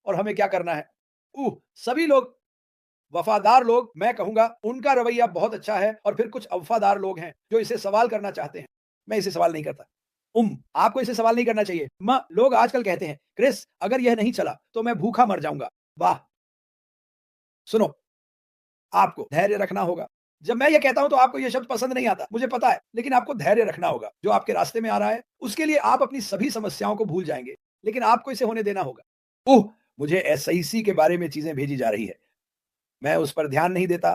और हमें क्या करना है। सभी लोग वफादार लोग, मैं कहूंगा उनका रवैया बहुत अच्छा है, और फिर कुछ अवफादार लोग हैं जो इसे सवाल करना चाहते हैं। मैं इसे सवाल नहीं करता। आपको इसे सवाल नहीं करना चाहिए। लोग आजकल कहते हैं, क्रिस अगर यह नहीं चला तो मैं भूखा मर जाऊंगा। वाह! सुनो, आपको धैर्य रखना होगा। जब मैं ये कहता हूँ तो आपको ये शब्द पसंद नहीं आता, मुझे पता है, लेकिन आपको धैर्य रखना होगा। जो आपके रास्ते में आ रहा है, उसके लिए आप अपनी सभी समस्याओं को भूल जाएँगे, लेकिन आपको इसे होने देना होगा। मुझे एसआईसी के बारे में चीज़ें भेजी जा रही है, मैं उस पर ध्यान नहीं देता,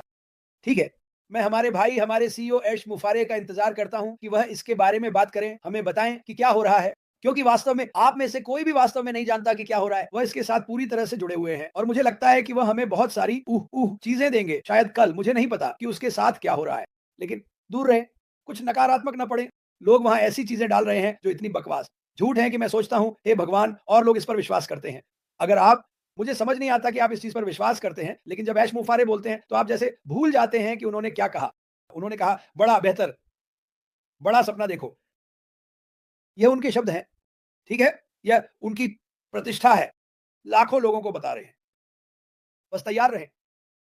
ठीक है? मैं हमारे भाई, हमारे सीईओ ऐश मुफारे का इंतज़ार करता हूँ कि वह इसके बारे में बात करें, हमें बताएँ कि क्या हो रहा है। क्योंकि वास्तव में आप में से कोई भी वास्तव में नहीं जानता कि क्या हो रहा है। वह इसके साथ पूरी तरह से जुड़े हुए हैं, और मुझे लगता है कि वह हमें बहुत सारी चीज़ें देंगे, शायद कल, मुझे नहीं पता कि उसके साथ क्या हो रहा है। लेकिन दूर रहें, कुछ नकारात्मक ना पड़े। लोग वहाँ ऐसी चीज़ें डाल रहे हैं जो इतनी बकवास, झूठ है कि मैं सोचता हूँ, हे भगवान! और लोग इस पर विश्वास करते हैं। अगर आप मुझे समझ नहीं आता कि आप इस चीज़ पर विश्वास करते हैं, लेकिन जब ऐश मुफ़ारे बोलते हैं, तो आप जैसे भूल जाते हैं कि उन्होंने क्या कहा। उन्होंने कहा, "बड़ा बेहतर, बड़ा सपना देखो।" ये उनके शब्द हैं, ठीक है? यह उनकी प्रतिष्ठा है। लाखों लोगों को बता रहे हैं। बस तैयार रहें,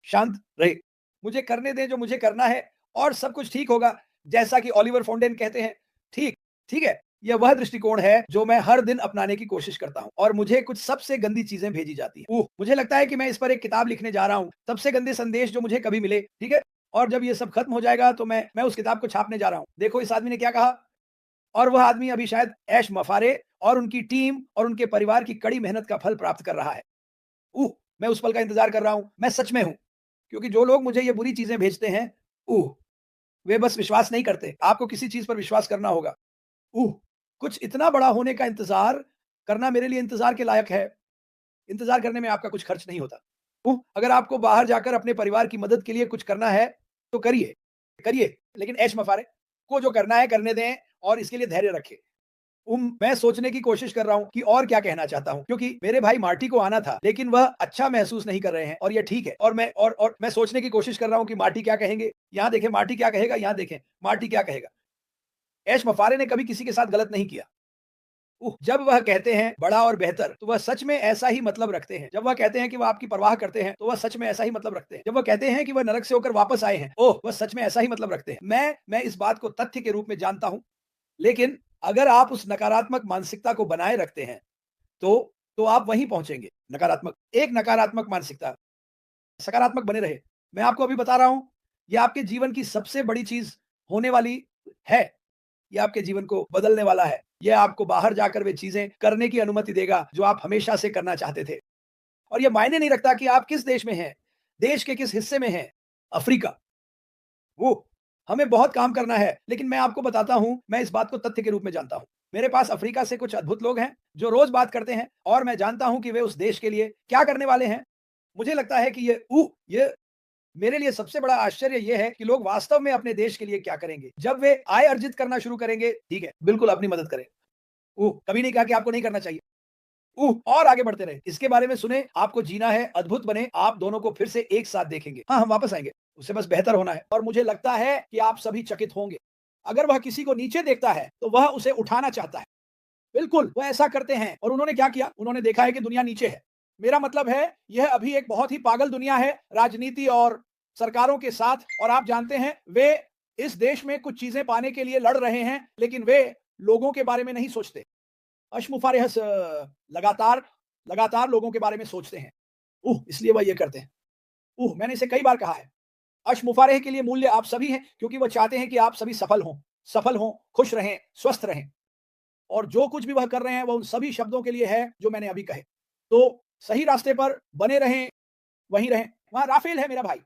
शांत रहें। मुझे करने दें जो मुझे करना है, और सब कुछ ठीक होगा। जैसा कि ऑलिवर फोंडेन कहते हैं, ठीक, ठीक है? यह वह दृष्टिकोण है जो मैं हर दिन अपनाने की कोशिश करता हूँ, और मुझे कुछ सबसे गंदी चीज़ें भेजी जाती हैं। मुझे लगता है कि मैं इस पर एक किताब लिखने जा रहा हूँ, सबसे गंदे संदेश जो मुझे कभी मिले, ठीक है? और जब ये सब खत्म हो जाएगा तो मैं उस किताब को छापने जा रहा हूँ। देखो इस आदमी ने क्या कहा, और वह आदमी अभी शायद ऐश मफ़ारे और उनकी टीम और उनके परिवार की कड़ी मेहनत का फल प्राप्त कर रहा है। उह! मैं उस पल का इंतज़ार कर रहा हूँ, मैं सच में हूँ। क्योंकि जो लोग मुझे ये बुरी चीज़ें भेजते हैं, उह! वे बस विश्वास नहीं करते। आपको किसी चीज़ पर विश्वास करना होगा। उह! कुछ इतना बड़ा होने का इंतज़ार करना मेरे लिए इंतज़ार के लायक है। इंतज़ार करने में आपका कुछ खर्च नहीं होता। अगर आपको बाहर जाकर अपने परिवार की मदद के लिए कुछ करना है, तो करिए, करिए। लेकिन ऐश मफ़ारे को जो करना है करने दें, और इसके लिए धैर्य रखें। मैं सोचने की कोशिश कर रहा हूँ कि और क्या कहना चाहता हूँ, क्योंकि मेरे भाई मार्टी को आना था, लेकिन वह अच्छा महसूस नहीं कर रहे हैं, और ये ठीक है। और मैं सोचने की कोशिश कर रहा हूँ कि मार्टी क्या कहेंगे। यहाँ देखें मार्टी क्या कहेगा, यहाँ देखें मार्टी क्या कहेगा। ऐश मफ़ारे ने कभी किसी के साथ गलत नहीं किया। जब वह कहते हैं बड़ा और बेहतर, तो वह सच में ऐसा ही मतलब रखते हैं। जब वह कहते हैं कि वह आपकी परवाह करते हैं, तो वह सच में ऐसा ही मतलब रखते हैं। जब वह कहते हैं कि वह नरक से होकर वापस आए हैं, वह सच में ऐसा ही मतलब रखते हैं। मैं इस बात को तथ्य के रूप में जानता हूँ, लेकिन अगर आप उस नकारात्मक मानसिकता को बनाए रखते हैं, तो आप वहीं पहुँचेंगे। एक नकारात्मक मानसिकता, सकारात्मक बने रहे। मैं आपको अभी बता रहा हूँ, ये आपके जीवन की सबसे बड़ी चीज़ होने वाली है। ये आपके जीवन को बदलने वाला है। ये आपको बाहर जाकर वे चीज़ें करने की अनुमति देगा, जो आप हमेशा से करना चाहते थे। और ये मायने नहीं रखता कि आप किस देश में हैं, देश के किस हिस्से में हैं। अफ्रीका, वो हमें बहुत काम करना है, लेकिन मैं आपको बताता हूँ, मैं इस बात को तथ्य के रूप में जानता हूँ। मेरे पास अफ्रीका से कुछ अद्भुत लोग हैं, जो रोज़ बात करते हैं, और मैं जानता हूँ कि वे उस देश के लिए क्या करने वाले हैं। मुझे लगता है कि ये मेरे लिए सबसे बड़ा आश्चर्य ये है कि लोग वास्तव में अपने देश के लिए क्या करेंगे। जब वे आय अर्जित करना शुरू करेंगे, ठीक है, बिल्कुल अपनी मदद करें। कभी नहीं कहा कि आपको नहीं करना चाहिए। और आगे बढ़ते रहे। इसके बारे में सुने, आपको जीना है, अद्भुत बने, आप दोनों को फिर से एक साथ देखेंगे। हाँ, हम वापस आएँगे। उसे बस बेहतर होना है, और मुझे लगता है कि आप सभी चकित होंगे। अगर वह किसी को नीचे देखता है, तो वह उसे उठाना चाहता है। बिल्कुल, वो ऐसा करते हैं, और उन्होंने क्या किया? उन्होंने देखा है कि दुनिया नीचे है। मेरा मतलब है, यह अभी एक बहुत ही पागल दुनिया है, राजनीति और सरकारों के साथ, और आप जानते हैं, वे इस देश में कुछ चीज़ें पाने के लिए लड़ रहे हैं, लेकिन वे लोगों के बारे में नहीं सोचते। अशमुफारिहस लगातार लगातार लोगों के बारे में सोचते हैं। इसलिए वह ये करते हैं। मैंने इसे कई बार कहा है। अशमुफारिह के लिए मूल्य आप सभी हैं, क्योंकि वह चाहते हैं कि आप सभी सफल हों, खुश रहें, स्वस्थ रहें। और जो कुछ भी वह कर रहे हैं, वह उन सभी शब्दों के लिए है, जो मैंने अभी कहे। तो सही रास्ते पर बने रहें, वहीं रहें। वहाँ राफ़ेल है मेरा भाई,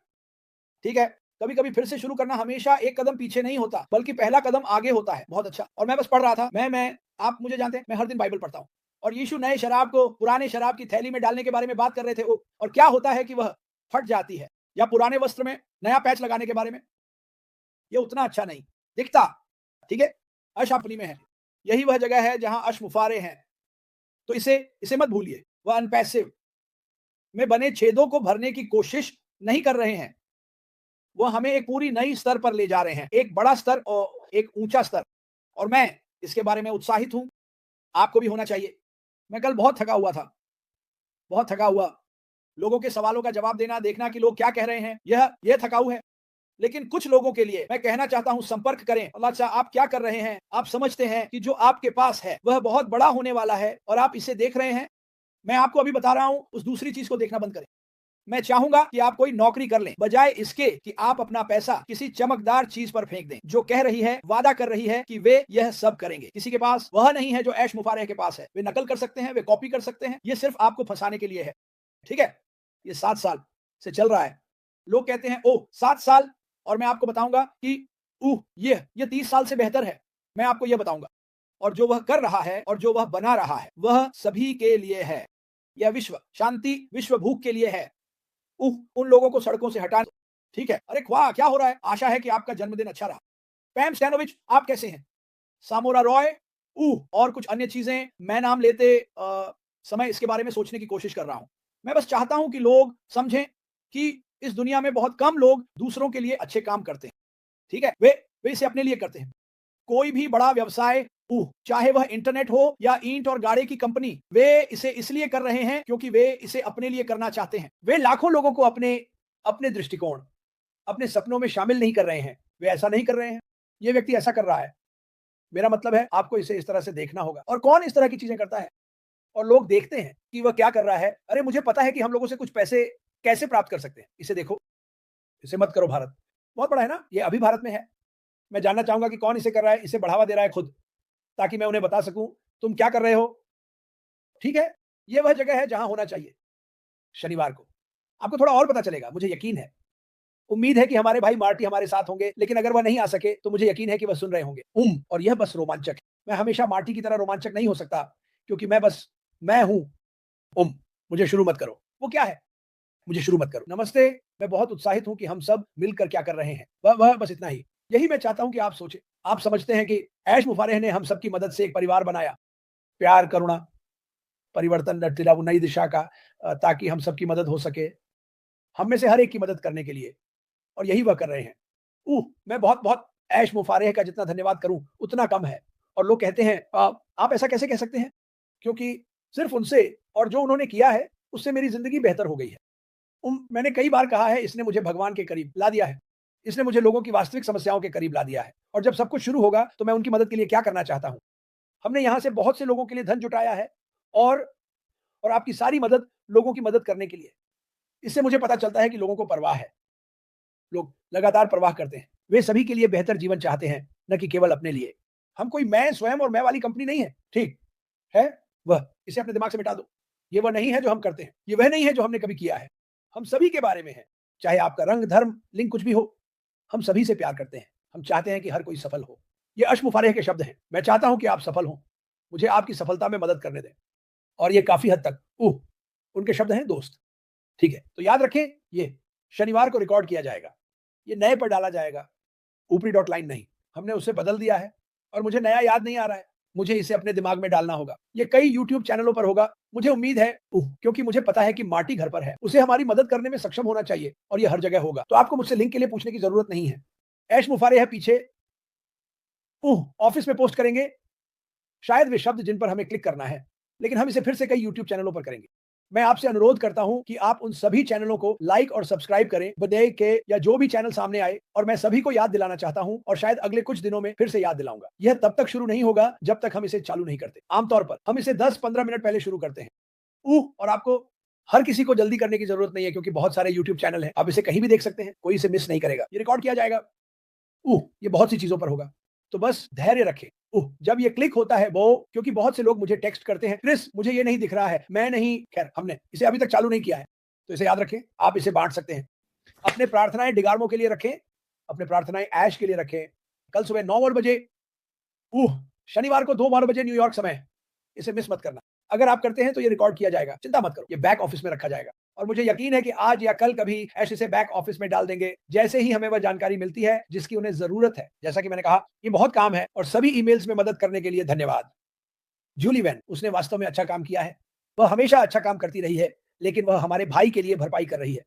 ठीक है? कभी-कभी फिर से शुरू करना हमेशा एक कदम पीछे नहीं होता, बल्कि पहला कदम आगे होता है। बहुत अच्छा। और मैं बस पढ़ रहा था। मैं आप मुझे जानते हैं, मैं हर दिन बाइबल पढ़ता हूँ। और यीशु नए शराब को पुराने शराब की थैली में डालने के बारे में बात कर रहे थे। और क्या होता है कि वह फट जाती है, या पुराने वस्त्र में नया पैच लगाने के बारे में। ये उतना अच्छा नहीं दिखता, ठीक है? अश अपनी में है। यही वह जगह है जहाँ अशमुफारे हैं। तो इसे इसे मत भूलिए। वह अनपैसिव में बने छेदों को भरने की कोशिश नहीं कर रहे हैं। वो हमें एक पूरी नई स्तर पर ले जा रहे हैं। एक बड़ा स्तर और एक ऊँचा स्तर, और मैं इसके बारे में उत्साहित हूँ, आपको भी होना चाहिए। मैं कल बहुत थका हुआ था। बहुत थका हुआ, लोगों के सवालों का जवाब देना, देखना कि लोग क्या कह रहे हैं, यह थकाऊ है। लेकिन कुछ लोगों के लिए मैं कहना चाहता हूं, संपर्क करें। अल्लाह अच्छा आप क्या कर रहे हैं? आप समझते हैं कि जो आपके पास है वह बहुत बड़ा होने वाला है और आप इसे देख रहे हैं। मैं आपको अभी बता रहा हूं, उस दूसरी चीज को देखना बंद करें। मैं चाहूंगा कि आप कोई नौकरी कर लें, बजाय इसके कि आप अपना पैसा किसी चमकदार चीज पर फेंक दें, जो कह रही है, वादा कर रही है कि वे यह सब करेंगे। किसी के पास वह नहीं है जो ऐश मुफारह के पास है। वे नकल कर सकते हैं, वे कॉपी कर सकते हैं, ये सिर्फ आपको फंसाने के लिए है। ठीक है? ये 7 साल से चल रहा है। लोग कहते हैं ओह 7 साल, और मैं आपको बताऊंगा कि ये 30 साल से बेहतर है। मैं आपको यह बताऊंगा। और जो वह कर रहा है और जो वह बना रहा है, वह सभी के लिए है। यह विश्व शांति, विश्व भूख के लिए है। उन लोगों को सड़कों से हटा। ठीक है? अरे वाह क्या हो रहा है? आशा है कि आपका जन्मदिन अच्छा रहा। पैम स्टैनोविच आप कैसे हैं? सामोरा रॉय और कुछ अन्य चीजें मैं नाम लेते समय इसके बारे में सोचने की कोशिश कर रहा हूं। मैं बस चाहता हूं कि लोग समझें कि इस दुनिया में बहुत कम लोग दूसरों के लिए अच्छे काम करते हैं। ठीक है? वे इसे अपने लिए करते हैं। कोई भी बड़ा व्यवसाय, चाहे वह इंटरनेट हो या ईंट और गाड़े की कंपनी, वे इसे इसलिए कर रहे हैं क्योंकि वे इसे अपने लिए करना चाहते हैं। वे लाखों लोगों को अपने अपने दृष्टिकोण, अपने सपनों में शामिल नहीं कर रहे हैं। वे ऐसा नहीं कर रहे हैं। ये व्यक्ति ऐसा कर रहा है। मेरा मतलब है आपको इसे इस तरह से देखना होगा। और कौन इस तरह की चीजें करता है और लोग देखते हैं कि वह क्या कर रहा है। अरे मुझे पता है कि हम लोगों से कुछ पैसे कैसे प्राप्त कर सकते हैं। इसे देखो, इसे मत करो। भारत बहुत बड़ा है ना, ये अभी भारत में है। मैं जानना चाहूंगा कि कौन इसे कर रहा है, इसे बढ़ावा दे रहा है खुद, ताकि मैं उन्हें बता सकूं तुम क्या कर रहे हो। ठीक है? ये वह जगह है जहां होना चाहिए शनिवार को। आपको थोड़ा और पता चलेगा, मुझे यकीन है। उम्मीद है कि हमारे भाई मार्टी हमारे साथ होंगे, लेकिन अगर वह नहीं आ सके तो मुझे यकीन है कि वह सुन रहे होंगे। और यह बस रोमांचक है। मैं हमेशा मार्टी की तरह रोमांचक नहीं हो सकता, क्योंकि मैं हूं। मुझे शुरू मत करो। वो क्या है? मुझे शुरू मत करो। नमस्ते, मैं बहुत उत्साहित हूं कि हम सब मिलकर क्या कर रहे हैं। वह बस इतना ही। यही मैं चाहता हूं कि आप सोचें। आप समझते हैं कि ऐश मुफारेह ने हम सबकी मदद से एक परिवार बनाया। प्यार, करुणा, परिवर्तन, नई दिशा का, ताकि हम सबकी मदद हो सके। हम में से हर एक की मदद करने के लिए, और यही वह कर रहे हैं। मैं बहुत-बहुत ऐश मुफारेह का जितना धन्यवाद करूं, उतना कम है। और लोग कहते हैं आप ऐसा कैसे कह सकते हैं? क्योंकि सिर्फ उनसे और जो उन्होंने किया है, उससे मेरी ज़िंदगी बेहतर हो गई है। मैंने कई बार कहा है, इसने मुझे भगवान के करीब ला दिया है। इसने मुझे लोगों की वास्तविक समस्याओं के करीब ला दिया है। और जब सब कुछ शुरू होगा, तो मैं उनकी मदद के लिए क्या करना चाहता हूँ। हमने यहाँ से बहुत से लोगों के लिए धन जुटाया है, और आपकी सारी मदद लोगों की मदद करने के लिए। इससे मुझे पता चलता है कि लोगों को परवाह है। लोग लगातार परवाह करते हैं। वे सभी के लिए बेहतर जीवन चाहते हैं, न कि केवल अपने लिए। हम कोई मैं, स्वयं और मैं वाली कंपनी नहीं है। ठीक है? वह इसे अपने दिमाग से मिटा दो। ये वह नहीं है जो हम करते हैं। ये वह नहीं है जो हमने कभी किया है। हम सभी के बारे में है। चाहे आपका रंग, धर्म, लिंग कुछ भी हो, हम सभी से प्यार करते हैं। हम चाहते हैं कि हर कोई सफल हो। ये अश मुफारेह के शब्द हैं। मैं चाहता हूं कि आप सफल हों। मुझे आपकी सफलता में मदद करने दें। और ये काफ़ी हद तक उनके शब्द हैं दोस्त। ठीक है? तो याद रखें, ये शनिवार को रिकॉर्ड किया जाएगा। ये नए पर डाला जाएगा, ऊपरी डॉट लाइन नहीं। हमने उसे बदल दिया है, और मुझे नया याद नहीं आ रहा है। मुझे इसे अपने दिमाग में डालना होगा। ये कई यूट्यूब चैनलों पर होगा। मुझे उम्मीद है, क्योंकि मुझे पता है कि मार्टी घर पर है। उसे हमारी मदद करने में सक्षम होना चाहिए, और ये हर जगह होगा। तो आपको मुझसे लिंक के लिए पूछने की ज़रूरत नहीं है। ऐश मुफारेह है पीछे। ऑफिस में पोस्ट करेंगे, शायद वे शब्द जिन पर हमें क्लिक करना है, लेकिन हम इसे फिर से कई यूट्यूब चैनलों पर करेंगे। मैं आपसे अनुरोध करता हूं कि आप उन सभी चैनलों को लाइक और सब्सक्राइब करें, बर्थडे के या जो भी चैनल सामने आए। और मैं सभी को याद दिलाना चाहता हूं, और शायद अगले कुछ दिनों में फिर से याद दिलाऊंगा। यह तब तक शुरू नहीं होगा जब तक हम इसे चालू नहीं करते। आमतौर पर हम इसे 10-15 मिनट पहले शुरू करते हैं। और आपको हर किसी को जल्दी करने की जरूरत नहीं है, क्योंकि बहुत सारे यूट्यूब चैनल हैं। आप इसे कहीं भी देख सकते हैं, कोई इसे मिस नहीं करेगा। ये रिकॉर्ड किया जाएगा। ये बहुत सी चीजों पर होगा। तो बस धैर्य रखें। जब ये क्लिक होता है, वो क्योंकि बहुत से लोग मुझे टेक्स्ट करते हैं, क्रिस मुझे ये नहीं दिख रहा है, मैं नहीं। खैर, हमने इसे अभी तक चालू नहीं किया है, तो इसे याद रखें। आप इसे बांट सकते हैं। अपने प्रार्थनाएं डिगार्मो के लिए रखें, अपने प्रार्थनाएं ऐश के लिए रखें। कल सुबह 9 बजे, शनिवार को 2 बजे न्यूयॉर्क समय। इसे मिस मत करना। अगर आप करते हैं तो ये रिकॉर्ड किया जाएगा। चिंता मत करो, ये बैक ऑफिस में रखा जाएगा। और मुझे यकीन है कि आज या कल कभी ऐश इसे बैक ऑफिस में डाल देंगे, जैसे ही हमें वह जानकारी मिलती है जिसकी उन्हें जरूरत है। जैसा कि मैंने कहा, ये बहुत काम है। और सभी ईमेल्स में मदद करने के लिए धन्यवाद। जूली वैन, उसने वास्तव में अच्छा काम किया है। वह हमेशा अच्छा काम करती रही है, लेकिन वह हमारे भाई के लिए भरपाई कर रही है।